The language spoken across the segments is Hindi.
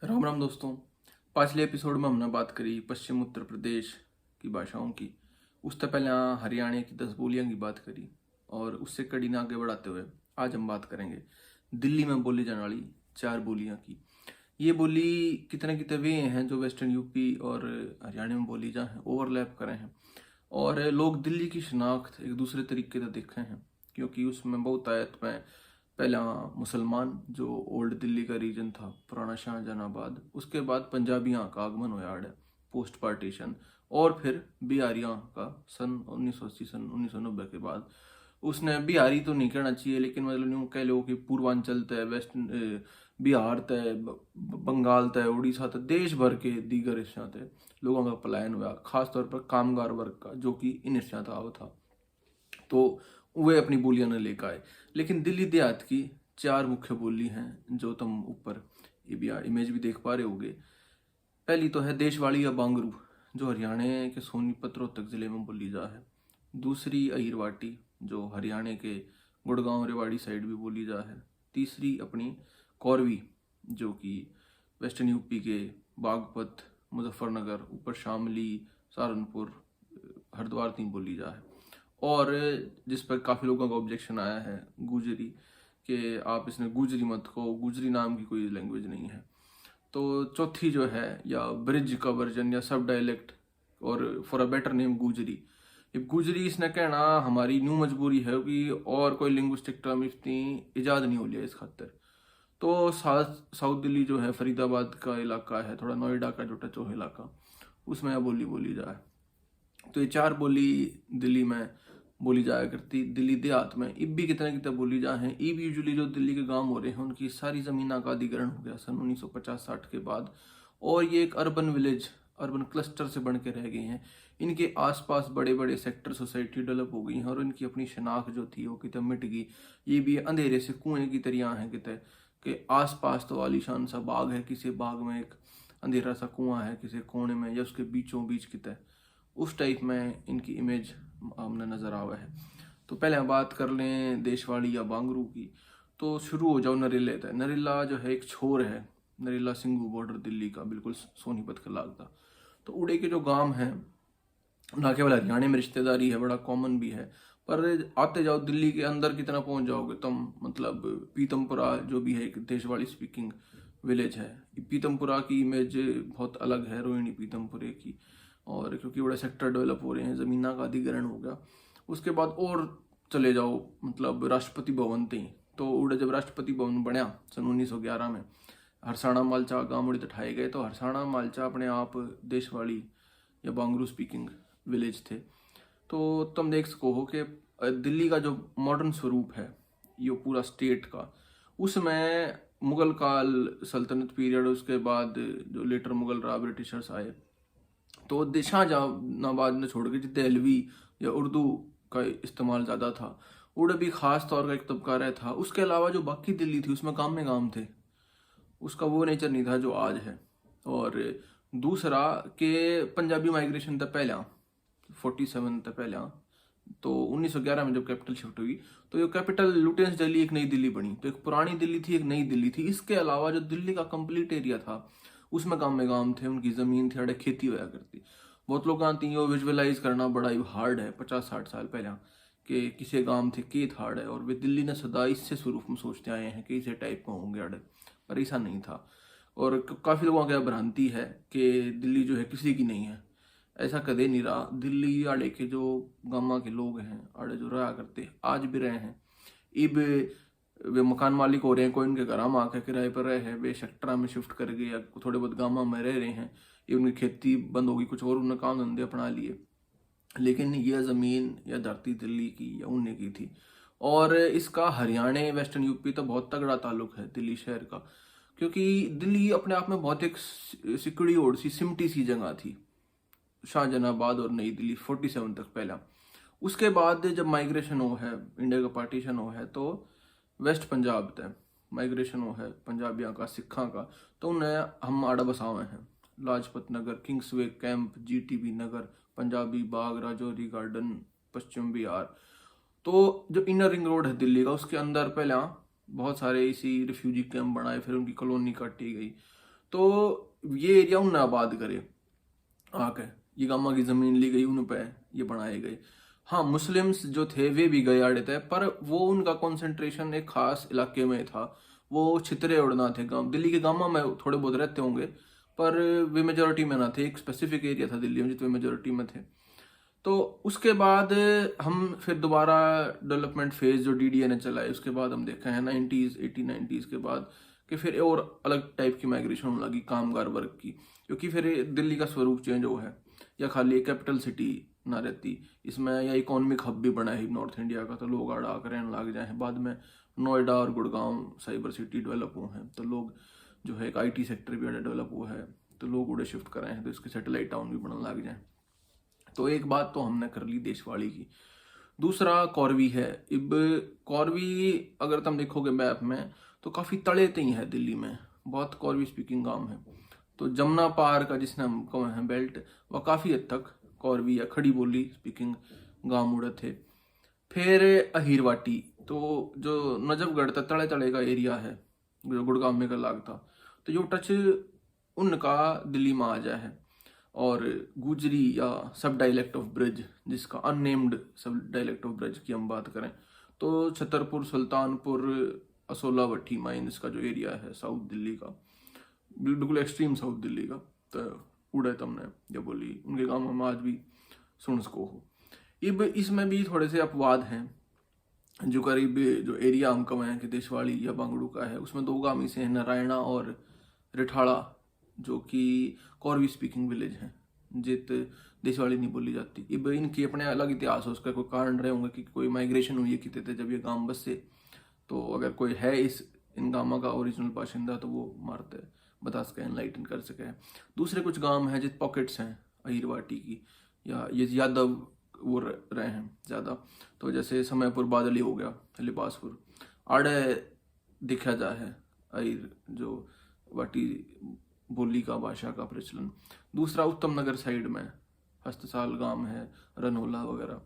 राम राम दोस्तों। पिछले एपिसोड में हमने बात करी पश्चिम उत्तर प्रदेश की भाषाओं की। उससे पहले हरियाणा की 10 बोलियां की बात करी और उससे कड़ी ने आगे बढ़ाते हुए आज हम बात करेंगे दिल्ली में बोली जाने वाली 4 बोलियां की। ये बोली कितने कितने वे हैं जो वेस्टर्न यूपी और हरियाणा में बोली जा हैं, ओवरलैप करे हैं और लोग दिल्ली की शनाख्त एक दूसरे तरीके से देखे हैं क्योंकि उसमें बहुत आयत में पहला मुसलमान जो ओल्ड दिल्ली का रीजन था पुराना शाहजहानाबाद, उसके बाद पंजाबियों का आगमन होया है पोस्ट पार्टीशन और फिर बिहारियों का सन 1980 सन 1990 के बाद। उसने बिहारी तो नहीं कहना चाहिए लेकिन मतलब यूँ कह लो कि पूर्वांचल तय वेस्ट बिहार तय बंगाल तय उड़ीसा तय देश भर के दीगर हिस्सों तय लोगों का पलायन हुआ, खासतौर पर कामगार वर्ग का जो कि इन हिस्सों था। तो वे अपनी बोलियां न लेकर आए। लेकिन दिल्ली देहात की 4 मुख्य बोली हैं जो तुम ऊपर इमेज भी देख पा रहे होगे। पहली तो है देशवाड़ी या बांगरू जो हरियाणा के सोनीपत रोहतक जिले में बोली जा है। दूसरी अहिरवाटी जो हरियाणा के गुड़गांव रेवाड़ी साइड भी बोली जा है। तीसरी अपनी कौरवी जो कि वेस्टर्न यूपी के बागपत मुजफ्फरनगर ऊपर शामली सहारनपुर हरिद्वार तीन बोली जा है। और जिस पर काफ़ी लोगों का ऑब्जेक्शन आया है गुजरी कि आप इसमें गुजरी मत कहो, गुजरी नाम की कोई लैंग्वेज नहीं है। तो चौथी जो है या ब्रिज का वर्जन या सब डायलेक्ट और फॉर अ बेटर नेम गुजरी। ये गुजरी इसने कहना हमारी न्यू मजबूरी है कि और कोई लिंग्विस्टिक टर्म इतनी ईजाद नहीं हो लिया इस खातर। तो साउथ दिल्ली जो है फरीदाबाद का इलाका है, थोड़ा नोएडा का जो टच हो इलाका, उसमें यह बोली बोली जाए। तो ये 4 बोली दिल्ली में बोली जाया करती। दिल्ली देहात में इब भी कितने कितने बोली जा हैं। इब यूजुअली जो दिल्ली के गांव हो रहे हैं उनकी सारी ज़मीन का अधिग्रहण हो गया सन 1950-60 के बाद और ये एक अर्बन विलेज अर्बन क्लस्टर से बन के रह गए हैं। इनके आसपास बड़े बड़े सेक्टर सोसाइटी डेवलप हो गई हैं और इनकी अपनी शनाख्त जो थी वो कितने मिट गई। ये भी अंधेरे से कुएं की तरह हैं कितने के आसपास तो आलीशान सा बाग है, किसी बाग में एक अंधेरा सा कुआं है किसी कोने में या उसके बीचों बीच कितने उस टाइप में इनकी इमेज हमने नज़र आवा है। तो पहले हम बात कर लें देशवाड़ी या बांगरू की। तो शुरू हो जाओ नरेले तय। नरेला जो है एक छोर है, नरेला सिंगू बॉर्डर दिल्ली का बिल्कुल सोनीपत के लागता। तो उड़े के जो गांव हैं ना केवल हरियाणा में रिश्तेदारी है, बड़ा कॉमन भी है, पर आते जाओ दिल्ली के अंदर कितना पहुंच जाओगे तुम, मतलब पीतमपुरा जो भी है एक देशवाड़ी स्पीकिंग विलेज है। पीतमपुरा की इमेज बहुत अलग है रोहिणी पीतमपुरे की, और क्योंकि बड़े सेक्टर डेवलप हो रहे हैं ज़मीना का अधिग्रहण हो गया। उसके बाद और चले जाओ मतलब राष्ट्रपति भवन थी। तो उड़े जब राष्ट्रपति भवन बनया सन 1911 में हरसाणा मालचा गांव उड़े उठाए गए। तो हरसाणा मालचा अपने आप देशवाड़ी या बांगरू स्पीकिंग विलेज थे। तो तुम देख सको हो कि दिल्ली का जो मॉडर्न स्वरूप है ये पूरा स्टेट का, उसमें मुगल काल सल्तनत पीरियड उसके बाद जो लेटर मुगल रहा ब्रिटिशर्स आए तो शाहजहानाबाद ने छोड़ के जो दहलवी या उर्दू का इस्तेमाल ज़्यादा था। उड़े भी ख़ास तौर का एक तबका रहा था। उसके अलावा जो बाकी दिल्ली थी उसमें काम में काम थे, उसका वो नेचर नहीं था जो आज है। और दूसरा कि पंजाबी माइग्रेशन था पहला 47 था पहला। तो 1911 में जब कैपिटल शिफ्ट हुई तो ये कैपिटल लुटेंस दिल्ली एक नई दिल्ली बनी। तो एक पुरानी दिल्ली थी एक नई दिल्ली थी। इसके अलावा जो दिल्ली का कंप्लीट एरिया था उसमें गांव में गांव थे, उनकी ज़मीन थी, अड़े खेती होया करती। बहुत लोग आती हैं विजुअलाइज करना बड़ा ही हार्ड है 50-60 साल पहले कि किसी गांव थे केत हार्ड है और वे दिल्ली ने सदा इससे स्वरूप में सोचते आए हैं कि इसे टाइप में होंगे अड़े, पर ऐसा नहीं था। और काफ़ी लोगों की भ्रांति है कि दिल्ली जो है किसी की नहीं है, ऐसा कदे नहीं रहा। दिल्ली आड़े के जो गामा के लोग हैं आड़े जो रहा करते आज भी रहे हैं। इब वे मकान मालिक हो रहे हैं, कोई उनके घर में आकर किराए पर रहे हैं, वे सेक्टर में शिफ्ट कर गए या थोड़े बहुत गामा में रह रहे हैं, ये उनकी खेती बंद होगी कुछ और उन्होंने काम धंधे अपना लिए, लेकिन यह ज़मीन या धरती दिल्ली की या उन्हीं की थी। और इसका हरियाणा वेस्टर्न यूपी तो बहुत तगड़ा ताल्लुक है दिल्ली शहर का, क्योंकि दिल्ली अपने आप में बहुत एक सिकुड़ी और सी सिमटी सी जगह थी। शाहजहानाबाद और नई दिल्ली 47 तक पहला। उसके बाद जब माइग्रेशन हो है, इंडिया का पार्टीशन हो है, तो वेस्ट पंजाब तक माइग्रेशन हो है पंजाबियों का सिखा का, तो उन्हें हम आड़ा बसावे हैं Lajpat Nagar, Kingsway camp, GTB नगर, पंजाबी बाग, राजौरी गार्डन, पश्चिम बिहार। तो जो इनर रिंग रोड है दिल्ली का उसके अंदर पहले बहुत सारे इसी रिफ्यूजी कैंप बनाए, फिर उनकी कॉलोनी काटी गई। तो ये एरिया उन आबाद करे आके, ये गामा की जमीन ली गई उन पे ये बनाए गए। हाँ, मुस्लिम्स जो थे वे भी गए आड़े थे, पर वो उनका कंसंट्रेशन एक खास इलाके में था। वो छितरे उड़ना थे गांव, दिल्ली के गांव में थोड़े बहुत रहते होंगे, पर वे मेजोरिटी में ना थे। एक स्पेसिफिक एरिया था दिल्ली में जितने मेजोरिटी में थे। तो उसके बाद हम फिर दोबारा डेवलपमेंट फेज जो डीडीए ने चलाए, उसके बाद हम देखा है 90s 80 90s के बाद कि फिर और अलग टाइप की माइग्रेशन होने लगी कामगार वर्ग की, क्योंकि फिर दिल्ली का स्वरूप चेंज हुआ है। या खाली एक कैपिटल सिटी ना रहती, इसमें या इकोनॉमिक हब भी बना है नॉर्थ इंडिया का, तो लोग आड़ा आकर रहने लग जाए हैं। बाद में नोएडा और गुड़गांव साइबर सिटी डेवलप हुए हैं, तो लोग जो है एक आईटी सेक्टर भी डेवलप हुआ है, तो लोग उड़े शिफ्ट कर रहे हैं, तो इसके सैटेलाइट टाउन भी बनने लग जाए। तो एक बात तो हमने कर ली देशवाड़ी की। दूसरा कॉरवी है। अब कॉरवी अगर तुम देखोगे मैप में तो काफ़ी तले तई है दिल्ली में, बहुत कॉरवी स्पीकिंग गांव है। तो जमुना पार का जिसने हम कहा है बेल्ट, वह काफ़ी हद तक कॉरवी या खड़ी बोली स्पीकिंग गांव मुड़े थे। फिर अहीरवाटी, तो जो नजफगढ़ तक तड़े तड़े का एरिया है जो गुड़गांव में का लागता, तो यो टच उनका दिल्ली में आ जाए है। और गुजरी या सब डायलेक्ट ऑफ ब्रज, जिसका अननेम्ड सब डायलेक्ट ऑफ ब्रज की हम बात करें तो छतरपुर, सुल्तानपुर, असोला भट्टी माइंस का जो एरिया है साउथ दिल्ली का, बिल्कुल एक्सट्रीम साउथ दिल्ली का, तो उड़े तमने जब बोली उनके गाँव में आज भी सुन सको हो। इब इसमें भी थोड़े से अपवाद हैं। जो करीब जो एरिया हम कहें कि देशवाड़ी या बांगड़ू का है, उसमें दो गांव से हैं, नारायणा और रिठाड़ा, जो कि कॉरवी स्पीकिंग विलेज हैं, जित देशवाड़ी नहीं बोली जाती। इब इनकी अपने अलग इतिहास है, उसका कोई कारण रहे होंगे कि कोई माइग्रेशन हुई है कितने थे जब ये गांव बसे। तो अगर कोई है इस इन गांवों का ओरिजिनल बाशिंदा तो वो मारते बता सके, एनलाइटन कर सके। दूसरे कुछ गांव हैं जित पॉकेट्स हैं अहीरवाटी की, या ये यादव वो रहे हैं ज़्यादा। तो जैसे समयपुर बादली हो गया, लिबासपुर आड़े दिखा जा है अहीर जो वाटी बोली का भाषा का प्रचलन। दूसरा उत्तम नगर साइड में हस्तसाल गांव है, रनोला वगैरह,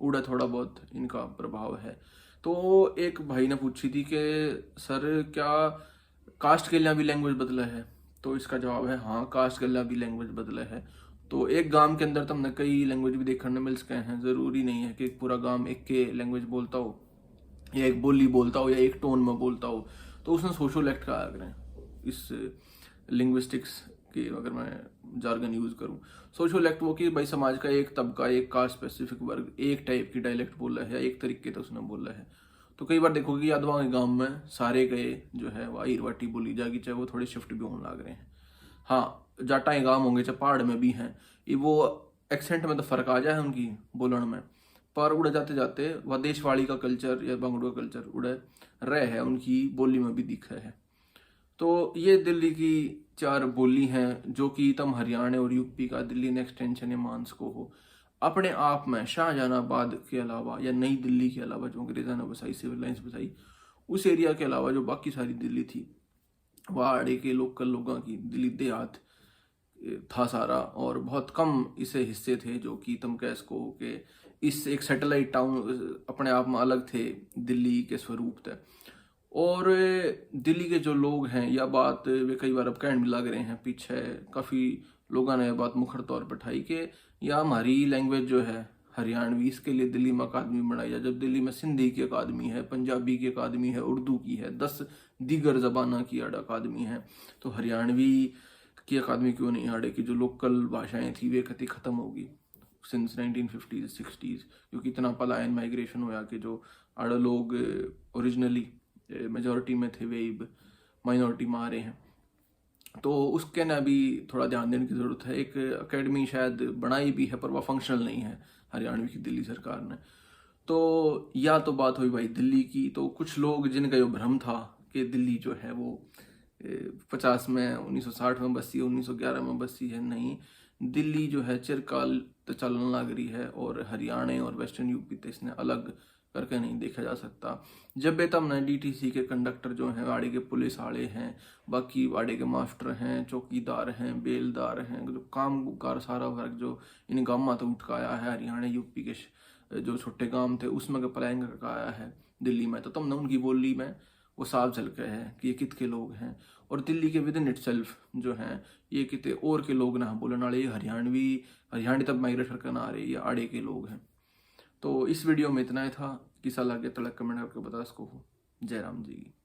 उड़ा थोड़ा बहुत इनका प्रभाव है। तो एक भाई ने पूछी थी कि सर क्या कास्ट के लिए भी लैंग्वेज बदला है, तो इसका जवाब है हाँ, कास्ट के लिए भी लैंग्वेज बदला है। तो एक गांव के अंदर तुमने कई लैंग्वेज भी देखने मिल सके हैं। ज़रूरी नहीं है कि पूरा गांव एक के लैंग्वेज बोलता हो या एक बोली बोलता हो या एक टोन में बोलता हो। तो उसने सोशल एक्ट कहा करें इस लिंग्विस्टिक्स की, अगर मैं जार्गन यूज़ करूं। सोशल एक्ट वो कि भाई समाज का एक तबका, एक कास्ट स्पेसिफिक वर्ग एक टाइप की डायलेक्ट बोला है, एक तरीके से उसने बोला है। तो कई बार देखोगे कि यादवा के गाँव में सारे गए जो है वह ईरवाटी बोली जाएगी, चाहे वो थोड़े शिफ्ट भी होने लग रहे हैं। हाँ, जाटाएं गांव होंगे चाहे पहाड़ में भी हैं, ये वो एक्सेंट में तो फर्क आ जाए उनकी बोलन में, पर उड़े जाते जाते वह देशवाड़ी का कल्चर या बांगड़ू का कल्चर उड़े रहे है, उनकी बोली में भी दिख है। तो ये दिल्ली की 4 बोली हैं जो कि तम हरियाणा और यूपी का दिल्ली ने एक्सटेंशन या मानस को हो। अपने आप में शाहजहानाबाद के अलावा या नई दिल्ली के अलावा जो अंग्रेजा ने बसाई, सिविल लाइन्स बसाई, उस एरिया के अलावा जो बाकी सारी दिल्ली थी वह आड़े के लोकल लोगों की दिल्ली देहात था सारा, और बहुत कम इसे हिस्से थे जो कि तुम कह सको कि इस एक सैटेलाइट टाउन अपने आप में अलग थे दिल्ली के स्वरूप थे। और दिल्ली के जो लोग हैं, या बात वे कई बार अब कहने भी लग रहे हैं, पीछे काफ़ी लोगों ने बात मुखर तौर पर उठाई कि या हमारी लैंग्वेज जो है हरियाणवी, इसके लिए दिल्ली में अकादमी बनाई है। जब दिल्ली में सिंधी की अकादमी है, पंजाबी की अकादमी है, उर्दू की है, 10 दीगर जबाना की अकादमी है, तो हरियाणवी की अकादमी क्यों नहीं आड़े की जो लोकल भाषाएं थी वे कति ख़त्म होगी सिंस 1950s 60s, क्योंकि इतना पलायन माइग्रेशन हुआ कि जो आड़े लोग ओरिजिनली मेजॉरिटी में थे वे माइनॉरिटी में आ रहे हैं। तो उसके ना भी थोड़ा ध्यान देने की ज़रूरत है। एक एकेडमी शायद बनाई भी है पर वह फंक्शनल नहीं है हरियाणवी की दिल्ली सरकार ने। तो या तो बात हुई भाई दिल्ली की, तो कुछ लोग जिनका जो भ्रम था कि दिल्ली जो है वो 50 में 1960 में बसी, 1911 में बसी है, नहीं, दिल्ली जो है चिरकाल तो चलन लग रही है, और हरियाणा और वेस्टर्न यूपी तो इसने अलग करके नहीं देखा जा सकता। जब बेतम ने डीटीसी के कंडक्टर जो हैं वाड़े के पुलिस वाले हैं, बाकी वाड़े के मास्टर हैं, चौकीदार हैं, बेलदार हैं, जो कामगार सारा वर्ग जो इन गाँव तो उठ आया है, हरियाणा यूपी के जो छोटे गांव थे उसमें का पलायन करके आया है दिल्ली में, तो तुमने उनकी बोली में वो साफ झलका है कि ये कित के लोग हैं। और दिल्ली के विद इन इटसेल्फ जो हैं ये कितने और के लोग ना बोलने वाले, ये हरियाणवी तब माइग्रेट करके ना आ रहे, ये आड़े के लोग हैं। तो इस वीडियो में इतना ही था। किसा लगे तड़क कमेंट करके बता इसको। जय राम जी की।